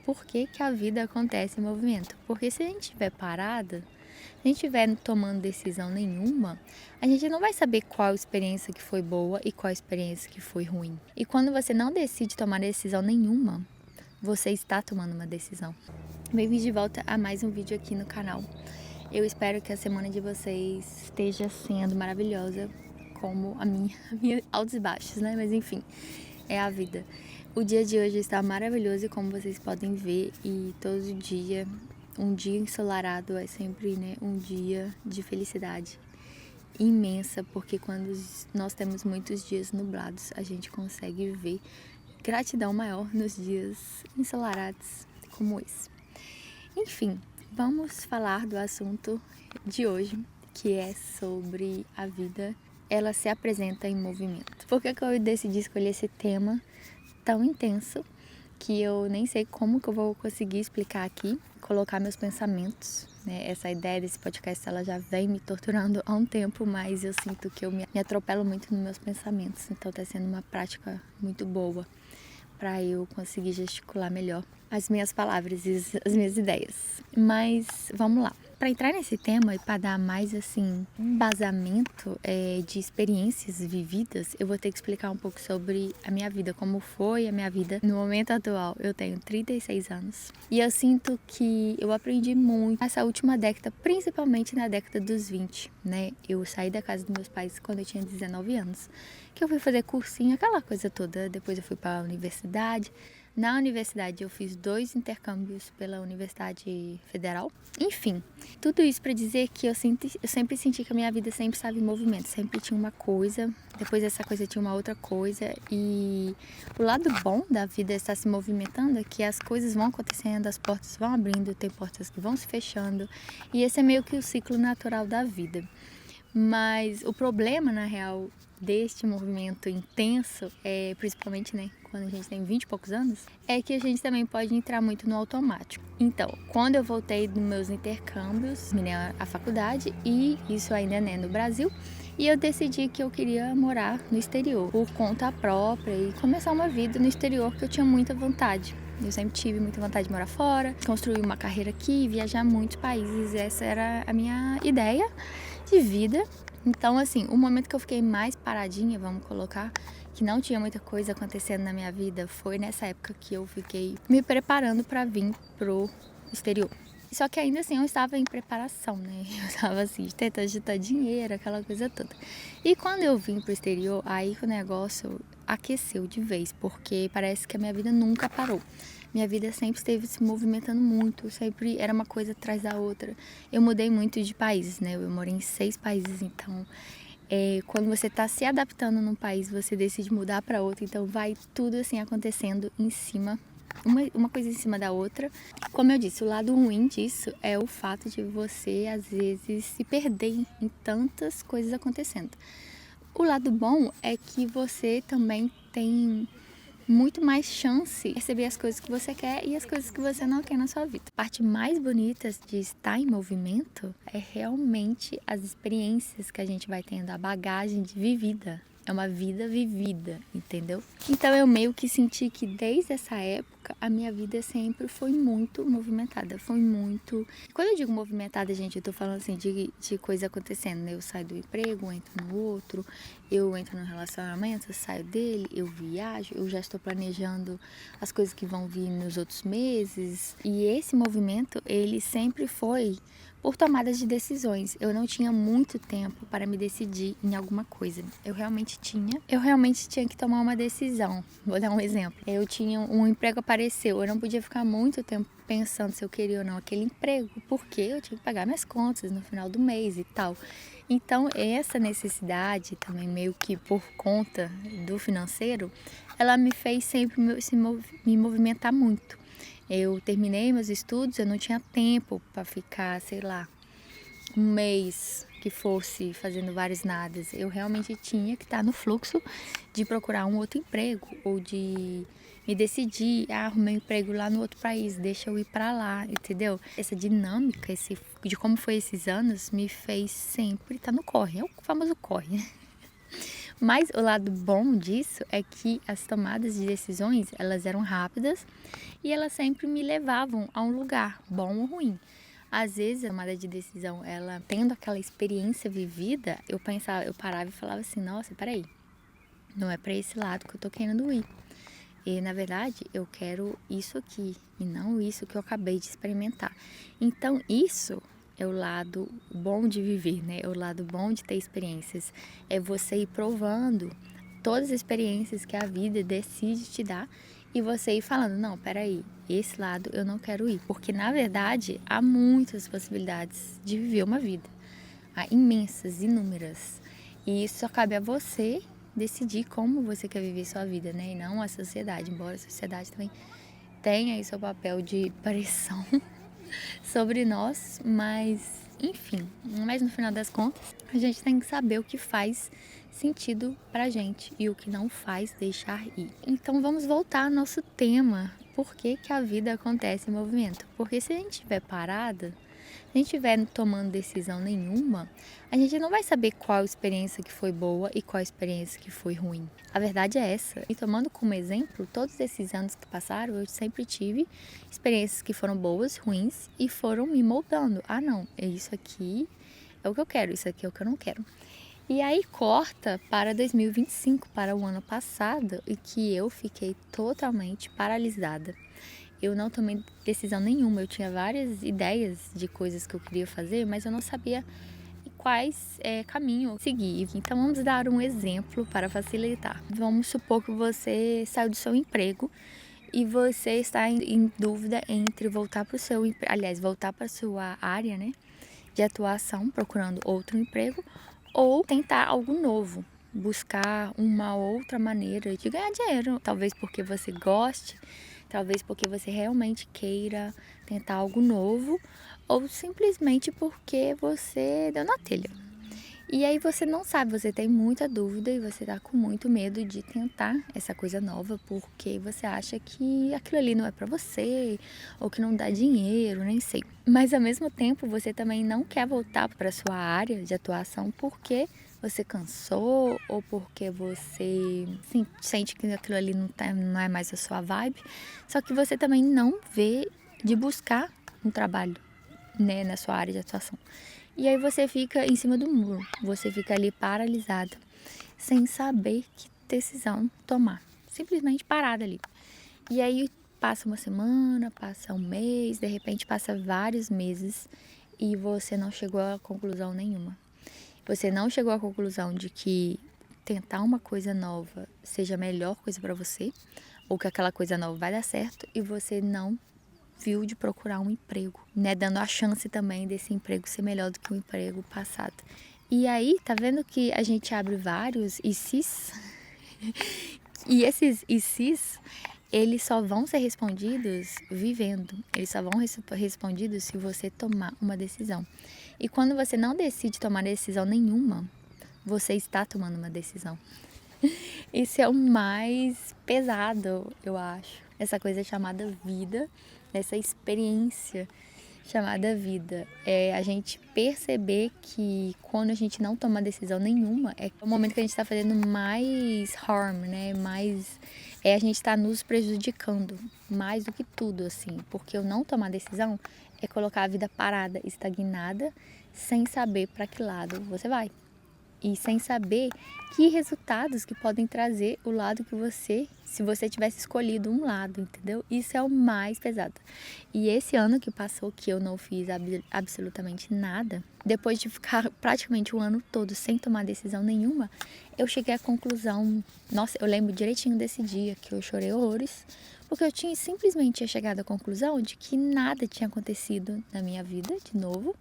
por que que a vida acontece em movimento. Porque se a gente estiver parada, se a gente estiver tomando decisão nenhuma, a gente não vai saber qual experiência que foi boa e qual experiência que foi ruim. E quando você não decide tomar decisão nenhuma, você está tomando uma decisão. Bem-vindos de volta a mais um vídeo aqui no canal. Eu espero que a semana de vocês esteja sendo maravilhosa, como a minha altos e baixos, né? Mas enfim, é a vida. O dia de hoje está maravilhoso, como vocês podem ver, e todo dia, um dia ensolarado é sempre, né, um dia de felicidade imensa, porque quando nós temos muitos dias nublados, a gente consegue ver gratidão maior nos dias ensolarados como esse. Enfim, vamos falar do assunto de hoje, que é sobre a vida. Ela se apresenta em movimento. Por que eu decidi escolher esse tema tão intenso que eu nem sei como que eu vou conseguir explicar aqui, colocar meus pensamentos, né? Essa ideia desse podcast, ela já vem me torturando há um tempo, mas eu sinto que eu me atropelo muito nos meus pensamentos, então tá sendo uma prática muito boa para eu conseguir gesticular melhor as minhas palavras e as minhas ideias. Mas vamos lá. Para entrar nesse tema e para dar mais assim embasamento de experiências vividas, eu vou ter que explicar um pouco sobre a minha vida, como foi a minha vida no momento atual. Eu tenho 36 anos e eu sinto que eu aprendi muito nessa última década, principalmente na década dos 20, né? Eu saí da casa dos meus pais quando eu tinha 19 anos, que eu fui fazer cursinho, aquela coisa toda. Depois eu fui para a universidade. Na universidade eu fiz 2 intercâmbios pela Universidade Federal. Enfim, tudo isso para dizer que eu sempre senti que a minha vida sempre estava em movimento. Sempre tinha uma coisa, depois dessa coisa tinha uma outra coisa. E o lado bom da vida estar se movimentando é que as coisas vão acontecendo, as portas vão abrindo, tem portas que vão se fechando. E esse é meio que o ciclo natural da vida. Mas o problema, na real, deste movimento intenso, principalmente, né, quando a gente tem 20 e poucos anos, é que a gente também pode entrar muito no automático. Então, quando eu voltei dos meus intercâmbios, terminei a faculdade, e isso ainda, né, no Brasil, e eu decidi que eu queria morar no exterior, por conta própria, e começar uma vida no exterior que eu tinha muita vontade. Eu sempre tive muita vontade de morar fora, construir uma carreira aqui, viajar muitos países. Essa era a minha ideia de vida. Então, assim, o momento que eu fiquei mais paradinha, vamos colocar, que não tinha muita coisa acontecendo na minha vida, foi nessa época que eu fiquei me preparando para vir pro exterior. Só que ainda assim eu estava em preparação, né? Eu estava assim, tentando juntar dinheiro, aquela coisa toda. E quando eu vim pro exterior, aí que o negócio aqueceu de vez, porque parece que a minha vida nunca parou. Minha vida sempre esteve se movimentando muito, sempre era uma coisa atrás da outra. Eu mudei muito de países, né? Eu morei em 6 países, então quando você está se adaptando num país, você decide mudar para outro, então vai tudo assim acontecendo em cima, uma coisa em cima da outra. Como eu disse, o lado ruim disso é o fato de você às vezes se perder em tantas coisas acontecendo. O lado bom é que você também tem muito mais chance de receber as coisas que você quer e as coisas que você não quer na sua vida. A parte mais bonita de estar em movimento é realmente as experiências que a gente vai tendo, a bagagem de vivida. É uma vida vivida, entendeu? Então eu meio que senti que desde essa época a minha vida sempre foi muito movimentada, foi muito... Quando eu digo movimentada, gente, eu tô falando assim de coisa acontecendo, né? Eu saio do emprego, entro no outro, eu entro no relacionamento, eu saio dele, eu viajo, eu já estou planejando as coisas que vão vir nos outros meses. E esse movimento, ele sempre foi por tomadas de decisões. Eu não tinha muito tempo para me decidir em alguma coisa. Eu realmente tinha que tomar uma decisão. Vou dar um exemplo. Eu tinha um emprego, apareceu, eu não podia ficar muito tempo pensando se eu queria ou não aquele emprego, porque eu tinha que pagar minhas contas no final do mês e tal. Então, essa necessidade também, meio que por conta do financeiro, ela me fez sempre me movimentar muito. Eu terminei meus estudos, eu não tinha tempo para ficar, sei lá, um mês que fosse fazendo vários nadas. Eu realmente tinha que estar no fluxo de procurar um outro emprego ou de me decidir, arrumei um emprego lá no outro país, deixa eu ir para lá, entendeu? Essa dinâmica, de como foi esses anos, me fez sempre estar no corre, é o famoso corre, né? Mas o lado bom disso é que as tomadas de decisões, elas eram rápidas e elas sempre me levavam a um lugar, bom ou ruim. Às vezes, a tomada de decisão, ela tendo aquela experiência vivida, eu parava e falava assim, nossa, peraí, não é para esse lado que eu tô querendo ir. E, na verdade, eu quero isso aqui e não isso que eu acabei de experimentar. Então, isso é o lado bom de viver, né? É o lado bom de ter experiências. É você ir provando todas as experiências que a vida decide te dar e você ir falando, não, peraí, esse lado eu não quero ir. Porque, na verdade, há muitas possibilidades de viver uma vida. Há imensas, inúmeras. E isso cabe a você decidir como você quer viver sua vida, né? E não a sociedade, embora a sociedade também tenha aí seu papel de pressão sobre nós, mas no final das contas, a gente tem que saber o que faz sentido pra gente e o que não faz deixar ir. Então vamos voltar ao nosso tema. Por que que a vida acontece em movimento? Porque se a gente estiver parada, se a gente estiver tomando decisão nenhuma, a gente não vai saber qual experiência que foi boa e qual experiência que foi ruim. A verdade é essa. E tomando como exemplo, todos esses anos que passaram, eu sempre tive experiências que foram boas, ruins e foram me moldando. Ah, não, é isso aqui é o que eu quero, isso aqui é o que eu não quero. E aí corta para 2025, para o ano passado, e que eu fiquei totalmente paralisada. Eu não tomei decisão nenhuma, eu tinha várias ideias de coisas que eu queria fazer, mas eu não sabia quais caminho seguir. Então vamos dar um exemplo para facilitar. Vamos supor que você saiu do seu emprego e você está em dúvida entre voltar para o seu, voltar para a sua área, né, de atuação, procurando outro emprego, ou tentar algo novo, buscar uma outra maneira de ganhar dinheiro, talvez porque você goste, talvez porque você realmente queira tentar algo novo, ou simplesmente porque você deu na telha. E aí você não sabe, você tem muita dúvida e você tá com muito medo de tentar essa coisa nova porque você acha que aquilo ali não é pra você ou que não dá dinheiro, nem sei. Mas ao mesmo tempo você também não quer voltar para sua área de atuação porque você cansou ou porque você sente que aquilo ali não é mais a sua vibe. Só que você também não vê de buscar um trabalho, né, na sua área de atuação. E aí você fica em cima do muro, você fica ali paralisada, sem saber que decisão tomar, simplesmente parada ali. E aí passa uma semana, passa um mês, de repente passa vários meses e você não chegou a conclusão nenhuma. Você não chegou à conclusão de que tentar uma coisa nova seja a melhor coisa para você, ou que aquela coisa nova vai dar certo, e você não viu de procurar um emprego, né? Dando a chance também desse emprego ser melhor do que o emprego passado. E aí, tá vendo que a gente abre vários ICs? E esses ICs, eles só vão ser respondidos vivendo. Eles só vão ser respondidos se você tomar uma decisão. E quando você não decide tomar decisão nenhuma, você está tomando uma decisão. Isso é o mais pesado, eu acho. Essa coisa chamada vida, essa experiência chamada vida. É a gente perceber que quando a gente não toma decisão nenhuma, é o momento que a gente está fazendo mais harm, né? A gente está nos prejudicando mais do que tudo, assim. Porque o não tomar decisão é colocar a vida parada, estagnada, sem saber para que lado você vai. E sem saber que resultados que podem trazer o lado que você, se você tivesse escolhido um lado, entendeu? Isso é o mais pesado. E esse ano que passou, que eu não fiz absolutamente nada, depois de ficar praticamente o ano todo sem tomar decisão nenhuma, eu cheguei à conclusão, nossa, eu lembro direitinho desse dia que eu chorei horrores, porque eu simplesmente chegado à conclusão de que nada tinha acontecido na minha vida de novo,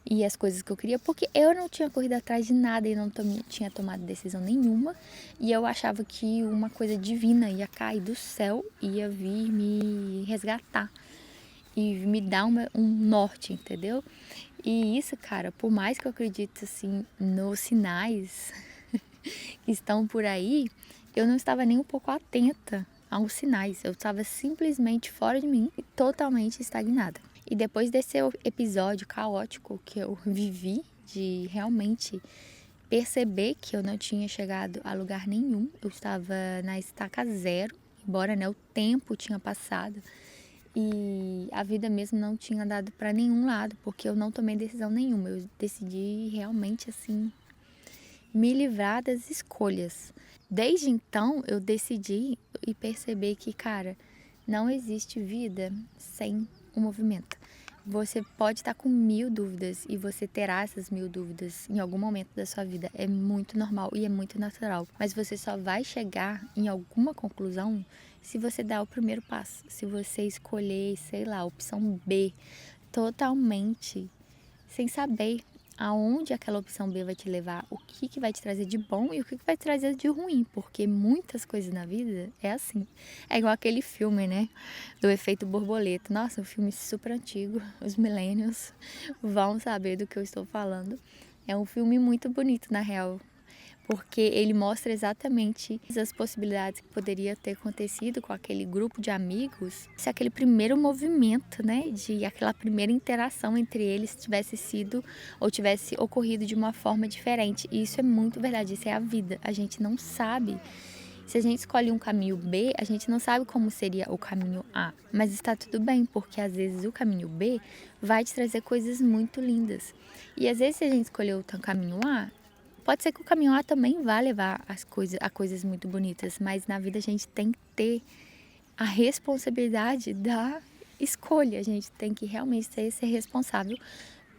e as coisas que eu queria, porque eu não tinha corrido atrás de nada e não tinha tomado decisão nenhuma, e eu achava que uma coisa divina ia cair do céu, ia vir me resgatar e me dar um norte, entendeu? E isso, cara, por mais que eu acredite assim nos sinais que estão por aí, eu não estava nem um pouco atenta aos sinais, eu estava simplesmente fora de mim e totalmente estagnada. E depois desse episódio caótico que eu vivi, de realmente perceber que eu não tinha chegado a lugar nenhum, eu estava na estaca zero, embora, né, o tempo tinha passado e a vida mesmo não tinha dado para nenhum lado, porque eu não tomei decisão nenhuma, eu decidi realmente assim me livrar das escolhas. Desde então eu decidi e percebi que, cara, não existe vida sem o movimento. Você pode estar com 1000 dúvidas e você terá essas 1000 dúvidas em algum momento da sua vida. É muito normal e é muito natural. Mas você só vai chegar em alguma conclusão se você dar o primeiro passo. Se você escolher, sei lá, a opção B totalmente sem saber aonde aquela opção B vai te levar, o que vai te trazer de bom e o que vai te trazer de ruim, porque muitas coisas na vida é assim. É igual aquele filme, né, do Efeito Borboleta. Nossa, um filme super antigo, os millennials vão saber do que eu estou falando. É um filme muito bonito, na real, porque ele mostra exatamente as possibilidades que poderia ter acontecido com aquele grupo de amigos se aquele primeiro movimento, né, de aquela primeira interação entre eles tivesse sido ou tivesse ocorrido de uma forma diferente. E isso é muito verdade, isso é a vida. A gente não sabe. Se a gente escolhe um caminho B, a gente não sabe como seria o caminho A. Mas está tudo bem, porque às vezes o caminho B vai te trazer coisas muito lindas. E às vezes se a gente escolher o caminho A, pode ser que o caminho A também vá levar a coisas muito bonitas, mas na vida a gente tem que ter a responsabilidade da escolha. A gente tem que realmente ser responsável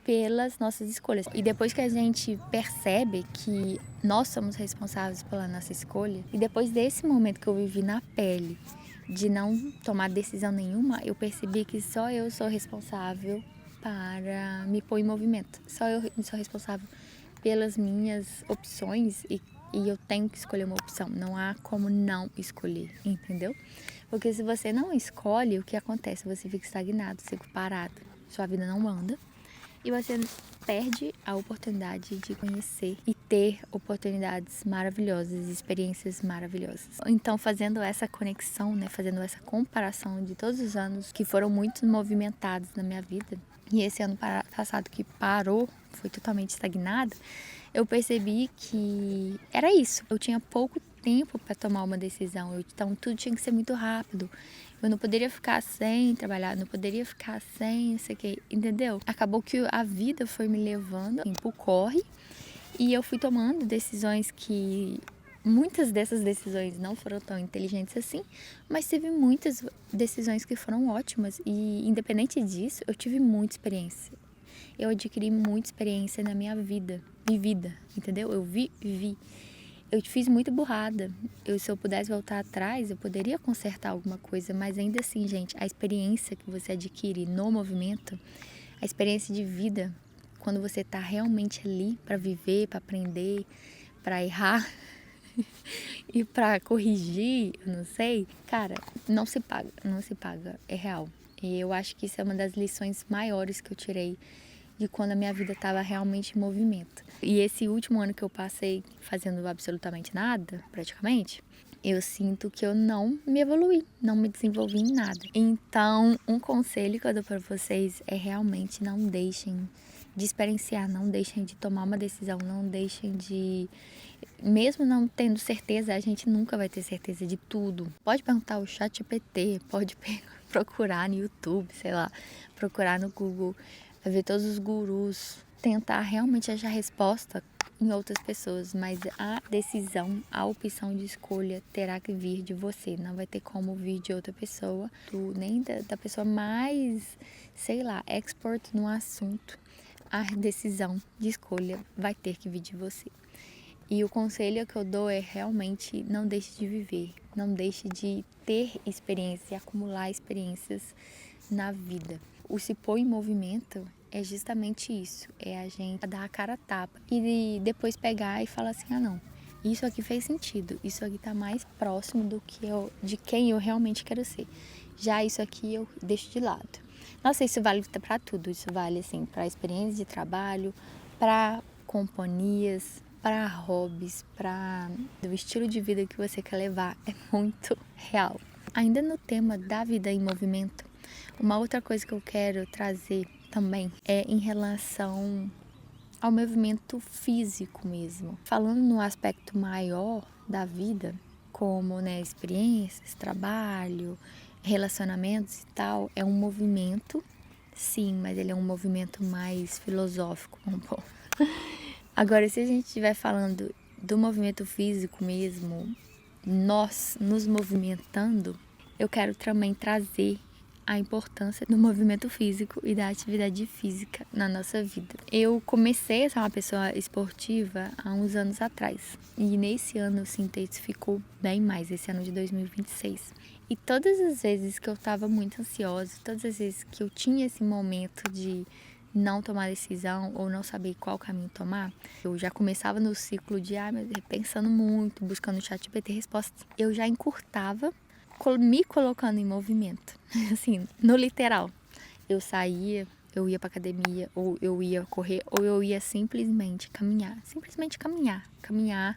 pelas nossas escolhas. E depois que a gente percebe que nós somos responsáveis pela nossa escolha, e depois desse momento que eu vivi na pele, de não tomar decisão nenhuma, eu percebi que só eu sou responsável para me pôr em movimento. Só eu sou responsável pelas minhas opções e eu tenho que escolher uma opção. Não há como não escolher, entendeu? Porque se você não escolhe, o que acontece? Você fica estagnado, você fica parado, sua vida não anda e você perde a oportunidade de conhecer e ter oportunidades maravilhosas, experiências maravilhosas. Então, fazendo essa conexão, né, fazendo essa comparação de todos os anos que foram muito movimentados na minha vida, e esse ano passado que parou, foi totalmente estagnado, eu percebi que era isso. Eu tinha pouco tempo para tomar uma decisão, então tudo tinha que ser muito rápido. Eu não poderia ficar sem trabalhar, não poderia ficar sem isso aqui, entendeu? Acabou que a vida foi me levando, o tempo corre, e eu fui tomando decisões que muitas dessas decisões não foram tão inteligentes assim, mas teve muitas decisões que foram ótimas e independente disso, eu tive muita experiência. Eu adquiri muita experiência na minha vida, vivida, entendeu? Eu vivi. Eu fiz muito burrada. Se eu pudesse voltar atrás, eu poderia consertar alguma coisa, mas ainda assim, gente, a experiência que você adquire no movimento, a experiência de vida, quando você tá realmente ali para viver, para aprender, para errar e para corrigir, eu não sei, cara, não se paga, não se paga, é real. E eu acho que isso é uma das lições maiores que eu tirei de quando a minha vida estava realmente em movimento. E esse último ano que eu passei fazendo absolutamente nada, praticamente, eu sinto que eu não me evoluí, não me desenvolvi em nada. Então, um conselho que eu dou para vocês é realmente não deixem de experienciar, não deixem de tomar uma decisão, não deixem de... Mesmo não tendo certeza, a gente nunca vai ter certeza de tudo. Pode perguntar ao ChatGPT, pode procurar no YouTube, sei lá, procurar no Google, vai ver todos os gurus, tentar realmente achar resposta em outras pessoas, mas a decisão, a opção de escolha terá que vir de você, não vai ter como vir de outra pessoa, nem da pessoa mais, sei lá, expert no assunto. A decisão de escolha vai ter que vir de você. E o conselho que eu dou é realmente não deixe de viver, não deixe de ter experiências e acumular experiências na vida. O se pôr em movimento é justamente isso, é a gente dar a cara a tapa e depois pegar e falar assim, ah não, isso aqui fez sentido, isso aqui tá mais próximo de quem eu realmente quero ser. Já isso aqui eu deixo de lado. Nossa, isso vale para tudo, isso vale assim para experiência de trabalho, para companhias, para hobbies, para o estilo de vida que você quer levar, é muito real. Ainda no tema da vida em movimento, uma outra coisa que eu quero trazer também é em relação ao movimento físico mesmo. Falando no aspecto maior da vida, como, né, experiências, trabalho, relacionamentos e tal, é um movimento, sim, mas ele é um movimento mais filosófico, vamos pôr. Agora, se a gente estiver falando do movimento físico mesmo, nós nos movimentando, eu quero também trazer a importância do movimento físico e da atividade física na nossa vida. Eu comecei a ser uma pessoa esportiva há uns anos atrás e nesse ano se intensificou bem mais, esse ano de 2026. E todas as vezes que eu estava muito ansiosa, todas as vezes que eu tinha esse momento de não tomar decisão ou não saber qual caminho tomar, eu já começava no ciclo de pensando muito, buscando no ChatGPT respostas. Eu já encurtava me colocando em movimento, assim, no literal. Eu saía, eu ia pra academia, ou eu ia correr, ou eu ia simplesmente caminhar. Simplesmente caminhar. Caminhar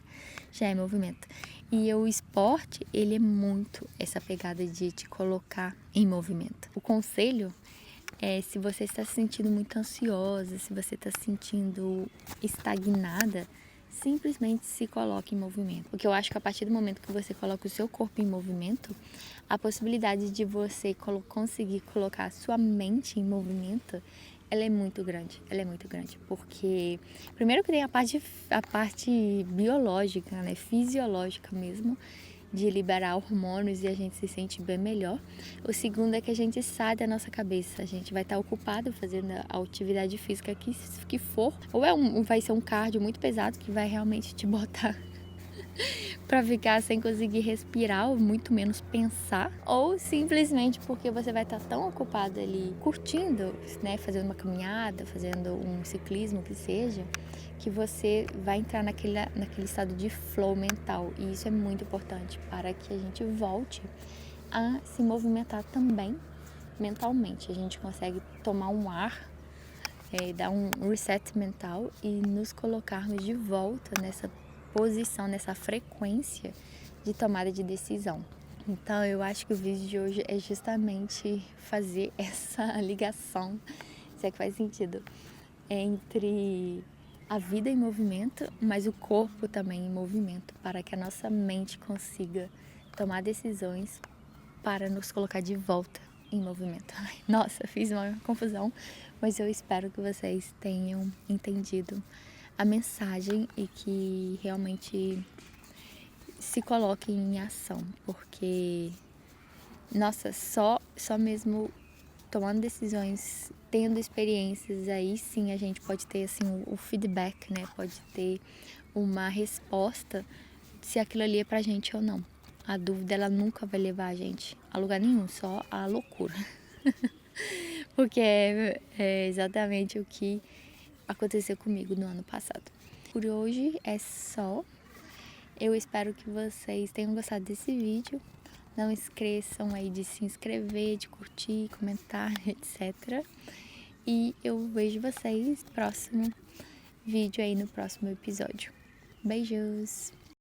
já é movimento. E o esporte, ele é muito essa pegada de te colocar em movimento. O conselho é, se você está se sentindo muito ansiosa, se você está se sentindo estagnada, simplesmente se coloque em movimento. Porque eu acho que a partir do momento que você coloca o seu corpo em movimento, a possibilidade de você conseguir colocar a sua mente em movimento, ela é muito grande. Ela é muito grande. Porque, primeiro que tem a parte biológica, né, fisiológica mesmo, de liberar hormônios e a gente se sente bem melhor. O segundo é que a gente sai da nossa cabeça, a gente vai estar ocupado fazendo a atividade física que for, ou vai ser um cardio muito pesado que vai realmente te botar para ficar sem conseguir respirar ou muito menos pensar, ou simplesmente porque você vai estar tão ocupado ali curtindo, né, fazendo uma caminhada, fazendo um ciclismo que seja, que você vai entrar naquele estado de flow mental. E isso é muito importante para que a gente volte a se movimentar também mentalmente. A gente consegue tomar um ar, dar um reset mental e nos colocarmos de volta nessa posição, nessa frequência de tomada de decisão. Então eu acho que o vídeo de hoje é justamente fazer essa ligação, se é que faz sentido, entre a vida em movimento, mas o corpo também em movimento, para que a nossa mente consiga tomar decisões para nos colocar de volta em movimento. Nossa, fiz uma confusão, mas eu espero que vocês tenham entendido a mensagem e que realmente se coloquem em ação, porque, nossa, só mesmo tomando decisões, tendo experiências, aí sim a gente pode ter assim o feedback, né? Pode ter uma resposta se aquilo ali é pra gente ou não. A dúvida, ela nunca vai levar a gente a lugar nenhum, só a loucura. Porque é exatamente o que aconteceu comigo no ano passado. Por hoje é só. Eu espero que vocês tenham gostado desse vídeo. Não esqueçam aí de se inscrever, de curtir, comentar, etc. E eu vejo vocês no próximo vídeo aí, no próximo episódio. Beijos!